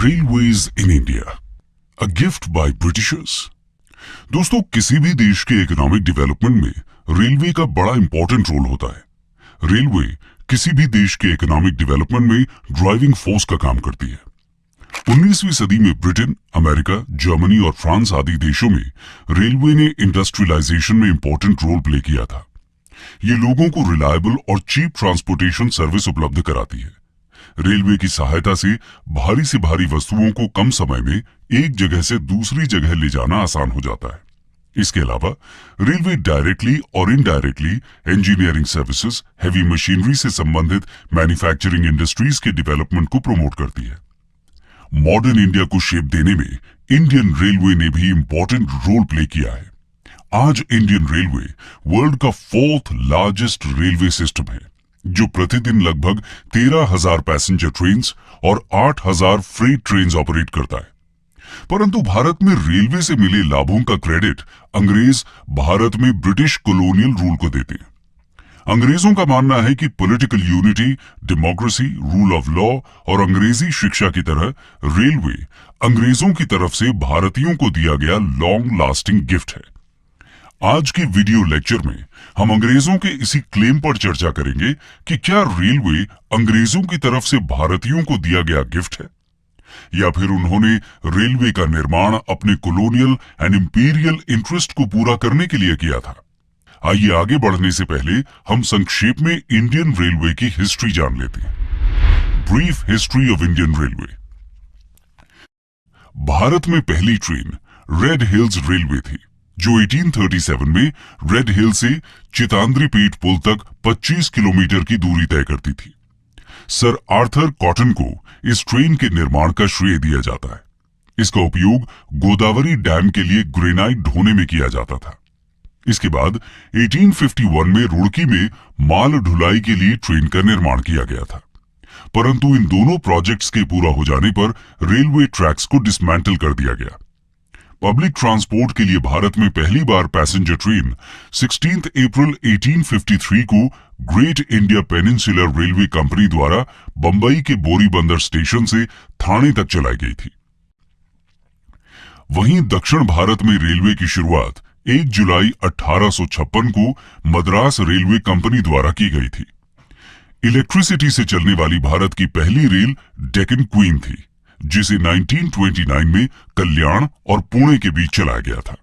Railways in India, a gift by Britishers. दोस्तों, किसी भी देश के इकोनॉमिक डेवलपमेंट में रेलवे का बड़ा इंपॉर्टेंट रोल होता है। रेलवे किसी भी देश के इकोनॉमिक डेवलपमेंट में ड्राइविंग फोर्स का काम करती है। 19वीं सदी में ब्रिटेन, अमेरिका, जर्मनी और फ्रांस आदि देशों में रेलवे ने इंडस्ट्रियलाइजेशन में इंपॉर्टेंट रोल प्ले किया था। ये लोगों को रिलायबल और चीप ट्रांसपोर्टेशन सर्विस उपलब्ध कराती है। रेलवे की सहायता से भारी से भारी वस्तुओं को कम समय में एक जगह से दूसरी जगह ले जाना आसान हो जाता है। इसके अलावा रेलवे डायरेक्टली और indirectly engineering services, heavy machinery से संबंधित मैन्युफैक्चरिंग इंडस्ट्रीज के डेवलपमेंट को प्रमोट करती है। मॉडर्न इंडिया को शेप देने में इंडियन रेलवे ने भी इंपॉर्टेंट रोल प्ले किया है। आज इंडियन रेलवे वर्ल्ड का 4th लार्जेस्ट रेलवे सिस्टम है, जो प्रतिदिन लगभग 13,000 पैसेंजर ट्रेन्स और 8,000 फ्रेट ट्रेन्स ऑपरेट करता है। परंतु भारत में रेलवे से मिले लाभों का क्रेडिट अंग्रेज भारत में ब्रिटिश कॉलोनियल रूल को देते हैं। अंग्रेजों का मानना है कि political unity, democracy, rule of law और अंग्रेजी शिक्षा की तरह रेलवे अंग्रेजों की तरफ से भारतीयों को दिया गया लॉन्ग लास्टिंग गिफ्ट है। आज के वीडियो लेक्चर में हम अंग्रेजों के इसी क्लेम पर चर्चा करेंगे कि क्या रेलवे अंग्रेजों की तरफ से भारतीयों को दिया गया गिफ्ट है, या फिर उन्होंने रेलवे का निर्माण अपने कॉलोनियल एंड इंपीरियल इंटरेस्ट को पूरा करने के लिए किया था। आइए आगे बढ़ने से पहले हम संक्षेप में इंडियन रेलवे की हिस्ट्री जान लेते हैं। Brief history of Indian railway. Bharat में पहली ट्रेन रेड हिल्स रेलवे थी, जो 1837 में रेड हिल से चितांद्रीपेट पुल तक 25 किलोमीटर की दूरी तय करती थी। सर आर्थर कॉटन को इस ट्रेन के निर्माण का श्रेय दिया जाता है। इसका उपयोग गोदावरी डैम के लिए ग्रेनाइट ढोने में किया जाता था। इसके बाद 1851 में रुड़की में माल ढुलाई के लिए ट्रेन का निर्माण किया गया था। परंतु इन दोनों प्रोजेक्ट्स के पूरा हो जाने पर रेलवे ट्रैक्स को डिसमेंटल कर दिया गया। पब्लिक ट्रांसपोर्ट के लिए भारत में पहली बार पैसेंजर ट्रेन 16 अप्रैल 1853 को great India peninsular railway company द्वारा बंबई के बोरीबंदर स्टेशन से थाने तक चलाई गई थी। वहीं दक्षिण भारत में रेलवे की शुरुआत 1 जुलाई 1856 को मद्रास रेलवे कंपनी द्वारा की गई थी। इलेक्ट्रिसिटी से चलने वाली भारत की पहली रेल डेक्कन क्वीन थी, जिसे 1929 में कल्याण और पुणे के बीच चलाया गया था।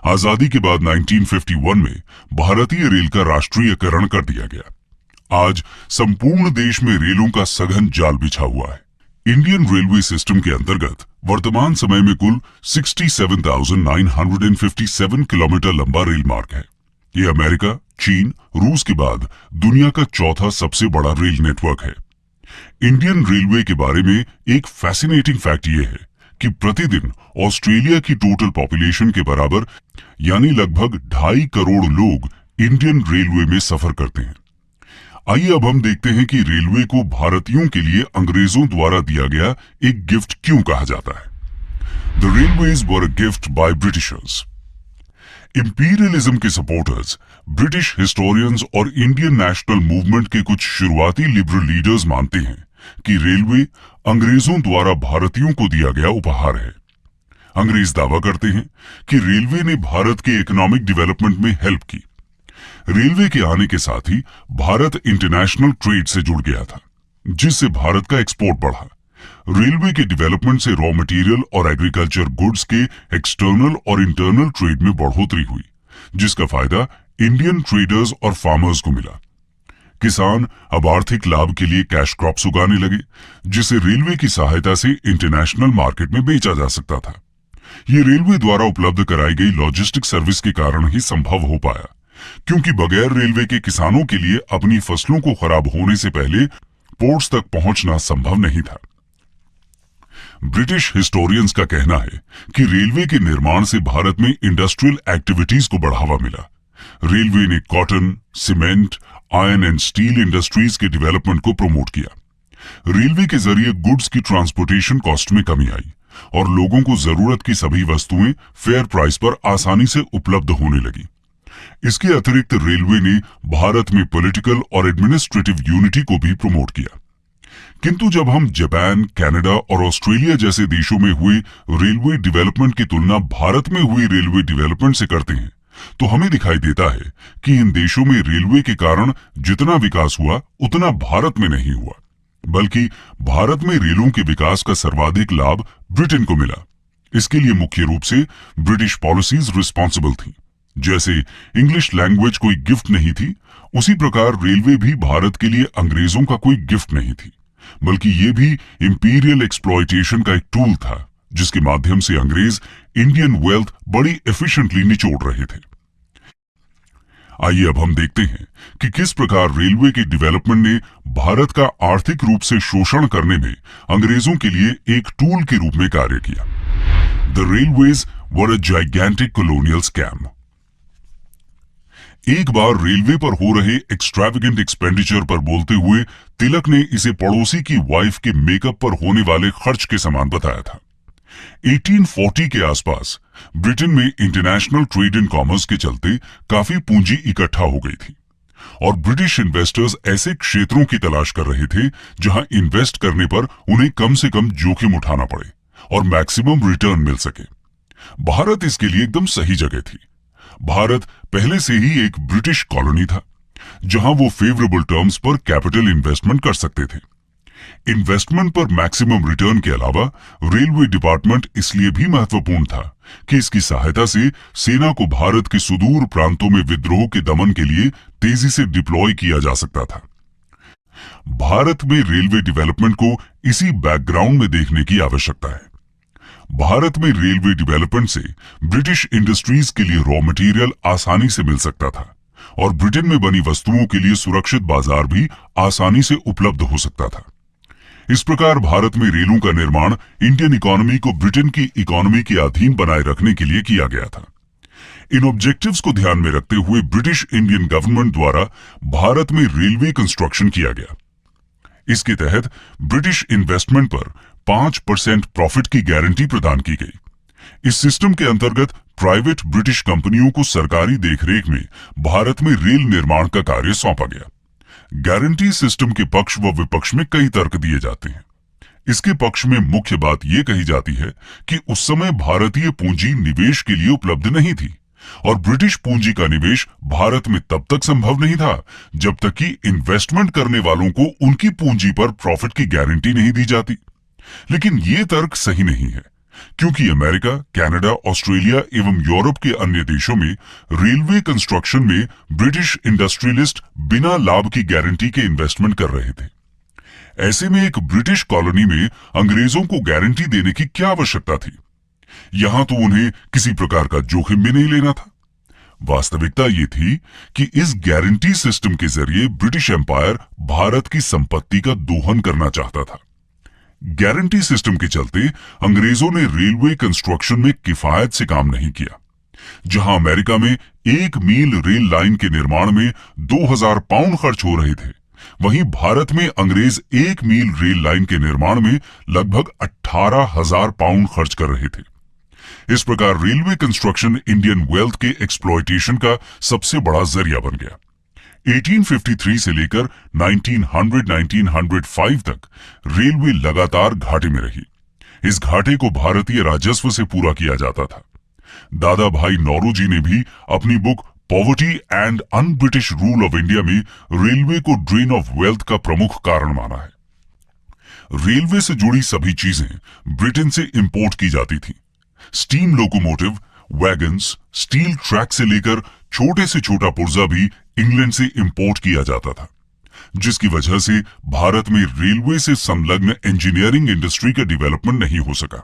आजादी के बाद 1951 में भारतीय रेल का राष्ट्रीयकरण कर दिया गया। आज संपूर्ण देश में रेलों का सघन जाल बिछा हुआ है। इंडियन रेलवे सिस्टम के अंतर्गत वर्तमान समय में कुल 67,957 किलोमीटर लंबा रेल मार्ग है। ये अमेरिका, चीन, रूस के बाद दुनिया का चौथा सबसे बड़ा रेल नेटवर्क है। इंडियन रेलवे के बारे में एक फैसिनेटिंग फैक्ट यह है कि प्रतिदिन ऑस्ट्रेलिया की टोटल पॉपुलेशन के बराबर यानी लगभग 2.5 करोड़ लोग इंडियन रेलवे में सफर करते हैं। आइए अब हम देखते हैं कि रेलवे को भारतीयों के लिए अंग्रेजों द्वारा दिया गया एक गिफ्ट क्यों कहा जाता है। The railways were a gift by Britishers. Imperialism के सपोर्टर्स, ब्रिटिश हिस्टोरियंस और इंडियन नेशनल मूवमेंट के कुछ शुरुआती लिबरल लीडर्स मानते हैं कि रेलवे अंग्रेजों द्वारा भारतीयों को दिया गया उपहार है। अंग्रेज दावा करते हैं कि रेलवे ने भारत के इकोनॉमिक डेवलपमेंट में हेल्प की। रेलवे के आने के साथ ही भारत इंटरनेशनल ट्रेड से जुड़ गया था, जिससे भारत का एक्सपोर्ट बढ़ा। रेलवे के डेवलपमेंट से रॉ मटेरियल और एग्रीकल्चर गुड्स के एक्सटर्नल और इंटरनल ट्रेड में बढ़ोतरी हुई, जिसका फायदा इंडियन ट्रेडर्स और फार्मर्स को मिला। किसान अब आर्थिक लाभ के लिए कैश क्रॉप्स उगाने लगे, जिसे रेलवे की सहायता से इंटरनेशनल मार्केट में बेचा जा सकता था। ये रेलवे द्वारा उपलब्ध कराई गई लॉजिस्टिक सर्विस के कारण ही संभव हो पाया, क्योंकि बगैर रेलवे के किसानों के लिए अपनी फसलों को खराब होने से पहले पोर्ट्स तक पहुंचना संभव नहीं था। ब्रिटिश हिस्टोरियंस का कहना है कि रेलवे के निर्माण से भारत में इंडस्ट्रियल एक्टिविटीज को बढ़ावा मिला। रेलवे ने cotton, cement, iron and steel industries के डेवलपमेंट को प्रमोट किया। रेलवे के जरिए गुड्स की ट्रांसपोर्टेशन कॉस्ट में कमी आई और लोगों को जरूरत की सभी वस्तुएं फेयर प्राइस पर आसानी से उपलब्ध होने लगी। इसके अतिरिक्त रेलवे ने भारत में पॉलिटिकल और एडमिनिस्ट्रेटिव यूनिटी को भी प्रमोट किया। किंतु जब हम जापान, कनाडा और ऑस्ट्रेलिया जैसे देशों में हुए रेलवे डेवलपमेंट की तुलना भारत में हुई रेलवे डेवलपमेंट से करते हैं तो हमें दिखाई देता है कि इन देशों में रेलवे के कारण जितना विकास हुआ उतना भारत में नहीं हुआ, बल्कि भारत में रेलों के विकास का सर्वाधिक लाभ ब्रिटेन को मिला। इसके लिए मुख्य रूप से ब्रिटिश पॉलिसीज रिस्पॉन्सिबल थीं। जैसे इंग्लिश लैंग्वेज कोई गिफ्ट नहीं थी, उसी प्रकार रेलवे भी भारत के लिए अंग्रेजों का कोई गिफ्ट नहीं थी, बल्कि ये भी इंपीरियल एक्सप्लॉयटेशन का एक टूल था जिसके माध्यम से अंग्रेज इंडियन वेल्थ बड़ी एफिशिएंटली निचोड़ रहे थे। आइए अब हम देखते हैं कि किस प्रकार रेलवे के डेवलपमेंट ने भारत का आर्थिक रूप से शोषण करने में अंग्रेजों के लिए एक टूल के रूप में कार्य किया। The railways were a gigantic colonial scam. एक बार रेलवे पर हो रहे एक्सट्रावेगेंट एक्सपेंडिचर पर बोलते हुए तिलक ने इसे पड़ोसी की वाइफ के मेकअप पर होने वाले खर्च के समान बताया था। 1840 के आसपास ब्रिटेन में इंटरनेशनल ट्रेड एंड कॉमर्स के चलते काफी पूंजी इकट्ठा हो गई थी और ब्रिटिश इन्वेस्टर्स ऐसे क्षेत्रों की तलाश कर रहे थे जहां इन्वेस्ट करने पर उन्हें कम से कम जोखिम उठाना पड़े और मैक्सिमम रिटर्न मिल सके। भारत इसके लिए एकदम सही जगह थी। भारत पहले से ही एक ब्रिटिश कॉलोनी था जहां वो फेवरेबल टर्म्स पर कैपिटल इन्वेस्टमेंट कर सकते थे। इन्वेस्टमेंट पर मैक्सिमम रिटर्न के अलावा रेलवे डिपार्टमेंट इसलिए भी महत्वपूर्ण था कि इसकी सहायता से सेना को भारत के सुदूर प्रांतों में विद्रोह के दमन के लिए तेजी से डिप्लॉय किया जा सकता था। भारत में रेलवे डेवलपमेंट को इसी बैकग्राउंड में देखने की आवश्यकता है। भारत में रेलवे डेवलपमेंट से ब्रिटिश इंडस्ट्रीज के लिए रॉ मटेरियल आसानी से मिल सकता था और ब्रिटेन में बनी वस्तुओं के लिए सुरक्षित बाजार भी आसानी से उपलब्ध हो सकता था। इस प्रकार भारत में रेलों का निर्माण इंडियन इकोनॉमी को ब्रिटेन की इकोनॉमी के अधीन बनाए रखने के लिए किया गया था। इन ऑब्जेक्टिव्स को ध्यान में रखते हुए ब्रिटिश इंडियन गवर्नमेंट द्वारा भारत में रेलवे कंस्ट्रक्शन किया गया। इसके तहत ब्रिटिश इन्वेस्टमेंट पर 5% प्रॉफिट की गारंटी प्रदान की गई। इस सिस्टम के अंतर्गत प्राइवेट ब्रिटिश कंपनियों को सरकारी देखरेख में भारत में रेल निर्माण का कार्य सौंपा गया। गारंटी सिस्टम के पक्ष व विपक्ष में कई तर्क दिए जाते हैं। इसके पक्ष में मुख्य बात यह कही जाती है कि उस समय भारतीय पूंजी निवेश के लिए उपलब्ध नहीं थी और ब्रिटिश पूंजी का निवेश भारत में तब तक संभव नहीं था जब तक कि इन्वेस्टमेंट करने वालों को उनकी पूंजी पर प्रॉफिट की गारंटी नहीं दी जाती। लेकिन ये तर्क सही नहीं है, क्योंकि अमेरिका, कनाडा, ऑस्ट्रेलिया एवं यूरोप के अन्य देशों में रेलवे कंस्ट्रक्शन में ब्रिटिश इंडस्ट्रियलिस्ट बिना लाभ की गारंटी के इन्वेस्टमेंट कर रहे थे। ऐसे में एक ब्रिटिश कॉलोनी में अंग्रेजों को गारंटी देने की क्या आवश्यकता थी? यहां तो उन्हें किसी प्रकार का जोखिम भी नहीं लेना था। वास्तविकता ये थी कि इस गारंटी सिस्टम के जरिए ब्रिटिश एम्पायर भारत की संपत्ति का दोहन करना चाहता था। गारंटी सिस्टम के चलते अंग्रेजों ने रेलवे कंस्ट्रक्शन में किफायत से काम नहीं किया। जहां अमेरिका में 1 मील रेल लाइन के निर्माण में 2000 पाउंड खर्च हो रहे थे, वहीं भारत में अंग्रेज 1 मील रेल लाइन के निर्माण में लगभग 18,000 पाउंड खर्च कर रहे थे। इस प्रकार रेलवे कंस्ट्रक्शन इंडियन वेल्थ के एक्सप्लॉयटेशन का सबसे बड़ा जरिया बन गया। 1853 से लेकर 1900-1905 तक रेलवे लगातार घाटे में रही। इस घाटे को भारतीय राजस्व से पूरा किया जाता था। दादा भाई नौरोजी ने भी अपनी book poverty and un British rule of India में रेलवे को ड्रेन ऑफ वेल्थ का प्रमुख कारण माना है। रेलवे से जुड़ी सभी चीजें ब्रिटेन से इंपोर्ट की जाती थी। Steam locomotive, wagons, steel track से लेकर छोटे से छोटा पुर्जा भी इंग्लैंड से इंपोर्ट किया जाता था, जिसकी वजह से भारत में रेलवे से संलग्न इंजीनियरिंग इंडस्ट्री का डेवलपमेंट नहीं हो सका।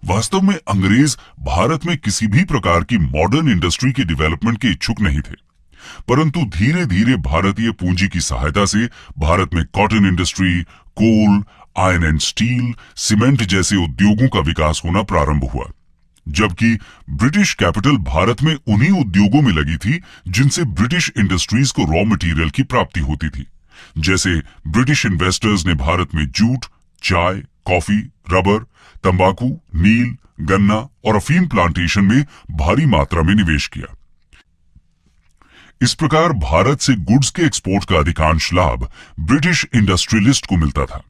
वास्तव में अंग्रेज भारत में किसी भी प्रकार की मॉडर्न इंडस्ट्री के डेवलपमेंट के इच्छुक नहीं थे, परंतु धीरे धीरे भारतीय पूंजी की सहायता से भारत में cotton industry, coal, iron and steel, cement जैसे उद्योगों का विकास होना प्रारंभ हुआ, जबकि ब्रिटिश कैपिटल भारत में उन्हीं उद्योगों में लगी थी जिनसे ब्रिटिश इंडस्ट्रीज को रॉ मटेरियल की प्राप्ति होती थी। जैसे ब्रिटिश इन्वेस्टर्स ने भारत में जूट, चाय, कॉफी, रबर, तंबाकू, नील, गन्ना और अफीम प्लांटेशन में भारी मात्रा में निवेश किया। इस प्रकार भारत से गुड्स के एक्सपोर्ट का अधिकांश लाभ ब्रिटिश इंडस्ट्रियलिस्ट को मिलता था।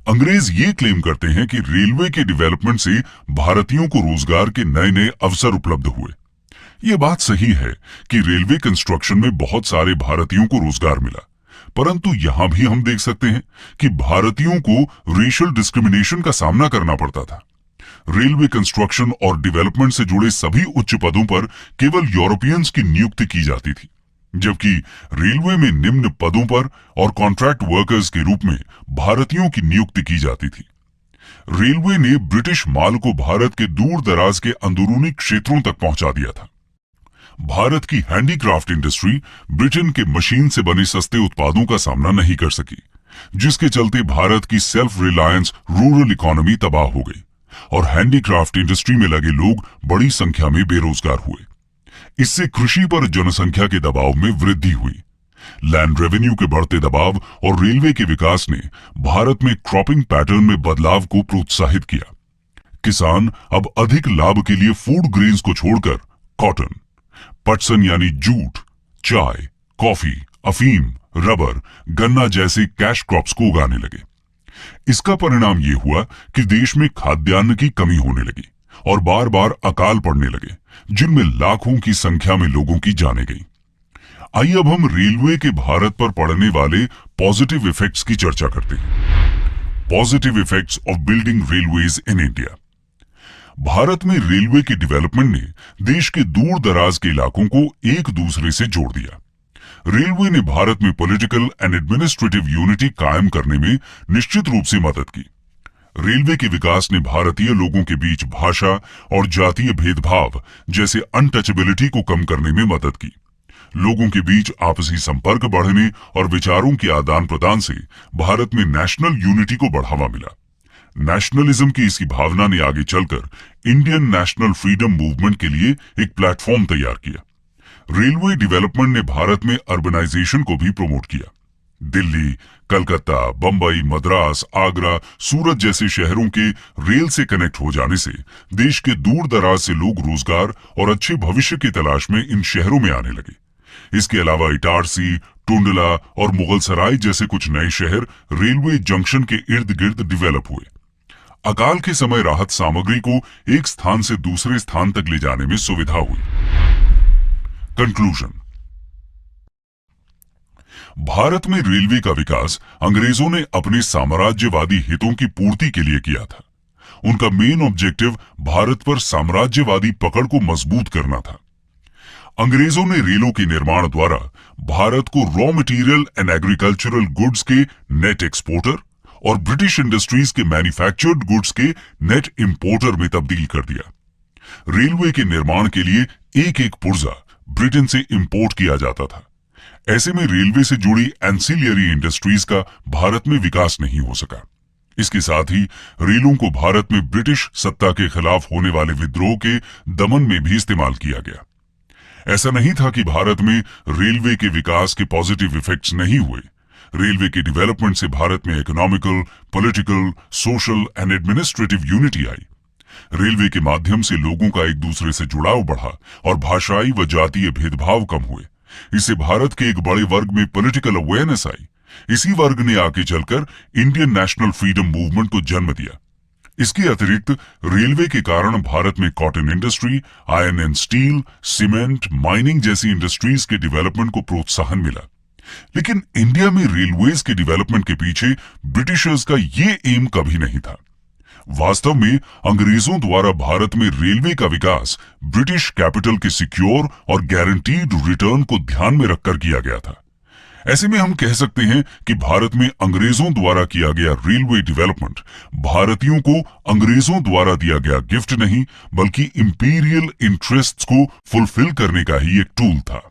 अंग्रेज ये क्लेम करते हैं कि रेलवे के डेवलपमेंट से भारतीयों को रोजगार के नए नए अवसर उपलब्ध हुए। ये बात सही है कि रेलवे कंस्ट्रक्शन में बहुत सारे भारतीयों को रोजगार मिला, परंतु यहां भी हम देख सकते हैं कि भारतीयों को रेशियल डिस्क्रिमिनेशन का सामना करना पड़ता था। रेलवे कंस्ट्रक्शन और डेवलपमेंट से जुड़े सभी उच्च पदों पर केवल यूरोपियंस की नियुक्ति की जाती थी, जबकि रेलवे में निम्न पदों पर और कॉन्ट्रैक्ट वर्कर्स के रूप में भारतीयों की नियुक्ति की जाती थी। रेलवे ने ब्रिटिश माल को भारत के दूर दराज के अंदरूनी क्षेत्रों तक पहुंचा दिया था। भारत की हैंडीक्राफ्ट इंडस्ट्री ब्रिटेन के मशीन से बने सस्ते उत्पादों का सामना नहीं कर सकी, जिसके चलते भारत की सेल्फ रिलायंस रूरल इकोनॉमी तबाह हो गई और हैंडीक्राफ्ट इंडस्ट्री में लगे लोग बड़ी संख्या में बेरोजगार हुए। इससे कृषि पर जनसंख्या के दबाव में वृद्धि हुई। लैंड रेवेन्यू के बढ़ते दबाव और रेलवे के विकास ने भारत में क्रॉपिंग पैटर्न में बदलाव को प्रोत्साहित किया। किसान अब अधिक लाभ के लिए फूड ग्रेन्स को छोड़कर कॉटन, पटसन यानी जूट, चाय, कॉफी, अफीम, रबर, गन्ना जैसे कैश क्रॉप्स को उगाने लगे। इसका परिणाम यह हुआ कि देश में खाद्यान्न की कमी होने लगी और बार बार अकाल पड़ने लगे, जिनमें लाखों की संख्या में लोगों की जानें गईं। आइए अब हम रेलवे के भारत पर पड़ने वाले पॉजिटिव इफेक्ट्स की चर्चा करते हैं। Positive effects of building railways in India. Bharat में रेलवे के डेवलपमेंट ने देश के दूर दराज के इलाकों को एक दूसरे से जोड़ दिया। रेलवे ने भारत में पॉलिटिकल एंड एडमिनिस्ट्रेटिव यूनिटी कायम करने में निश्चित रूप से मदद की। रेलवे के विकास ने भारतीय लोगों के बीच भाषा और जातीय भेदभाव जैसे अनटचेबिलिटी को कम करने में मदद की। लोगों के बीच आपसी संपर्क बढ़ने और विचारों के आदान प्रदान से भारत में नेशनल यूनिटी को बढ़ावा मिला। नेशनलिज्म की इसी भावना ने आगे चलकर इंडियन नेशनल फ्रीडम मूवमेंट के लिए एक प्लेटफॉर्म तैयार किया। रेलवे डेवलपमेंट ने भारत में अर्बनाइजेशन को भी प्रमोट किया। दिल्ली, कलकत्ता, बंबई, मद्रास, आगरा, सूरत जैसे शहरों के रेल से कनेक्ट हो जाने से देश के दूर दराज से लोग रोजगार और अच्छे भविष्य की तलाश में इन शहरों में आने लगे। इसके अलावा इटारसी, टुंडला और मुगलसराय जैसे कुछ नए शहर रेलवे जंक्शन के इर्द गिर्द डेवलप हुए। अकाल के समय राहत सामग्री को एक स्थान से दूसरे स्थान तक ले जाने में सुविधा हुई। कंक्लूजन। भारत में रेलवे का विकास अंग्रेजों ने अपने साम्राज्यवादी हितों की पूर्ति के लिए किया था। उनका मेन ऑब्जेक्टिव भारत पर साम्राज्यवादी पकड़ को मजबूत करना था। अंग्रेजों ने रेलों के निर्माण द्वारा भारत को raw material and agricultural goods के नेट एक्सपोर्टर और ब्रिटिश इंडस्ट्रीज के मैन्युफैक्चर्ड गुड्स के नेट इंपोर्टर में तब्दील कर दिया। रेलवे के निर्माण के लिए एक एक पुर्जा ब्रिटेन से इंपोर्ट किया जाता था। ऐसे में रेलवे से जुड़ी एंसिलियरी इंडस्ट्रीज का भारत में विकास नहीं हो सका। इसके साथ ही रेलों को भारत में ब्रिटिश सत्ता के खिलाफ होने वाले विद्रोह के दमन में भी इस्तेमाल किया गया। ऐसा नहीं था कि भारत में रेलवे के विकास के पॉजिटिव इफेक्ट्स नहीं हुए। रेलवे के डेवलपमेंट से भारत में economical, political, social and administrative unity I. Railway के माध्यम से लोगों का एक दूसरे से जुड़ाव बढ़ा और भाषाई व जातीय भेदभाव कम हुए। इससे भारत के एक बड़े वर्ग में पॉलिटिकल अवेयरनेस आई। इसी वर्ग ने आगे चलकर इंडियन नेशनल फ्रीडम मूवमेंट को जन्म दिया। इसके अतिरिक्त रेलवे के कारण भारत में cotton industry, iron and steel, cement, mining जैसी इंडस्ट्रीज के डेवलपमेंट को प्रोत्साहन मिला। लेकिन इंडिया में रेलवेज के डेवलपमेंट के पीछे ब्रिटिशर्स का ये एम कभी नहीं था। वास्तव में अंग्रेजों द्वारा भारत में रेलवे का विकास ब्रिटिश कैपिटल के सिक्योर और गारंटीड रिटर्न को ध्यान में रखकर किया गया था। ऐसे में हम कह सकते हैं कि भारत में अंग्रेजों द्वारा किया गया रेलवे डेवलपमेंट भारतीयों को अंग्रेजों द्वारा दिया गया गिफ्ट नहीं, बल्कि इंपीरियल इंटरेस्ट्स को फुलफिल करने का ही एक टूल था।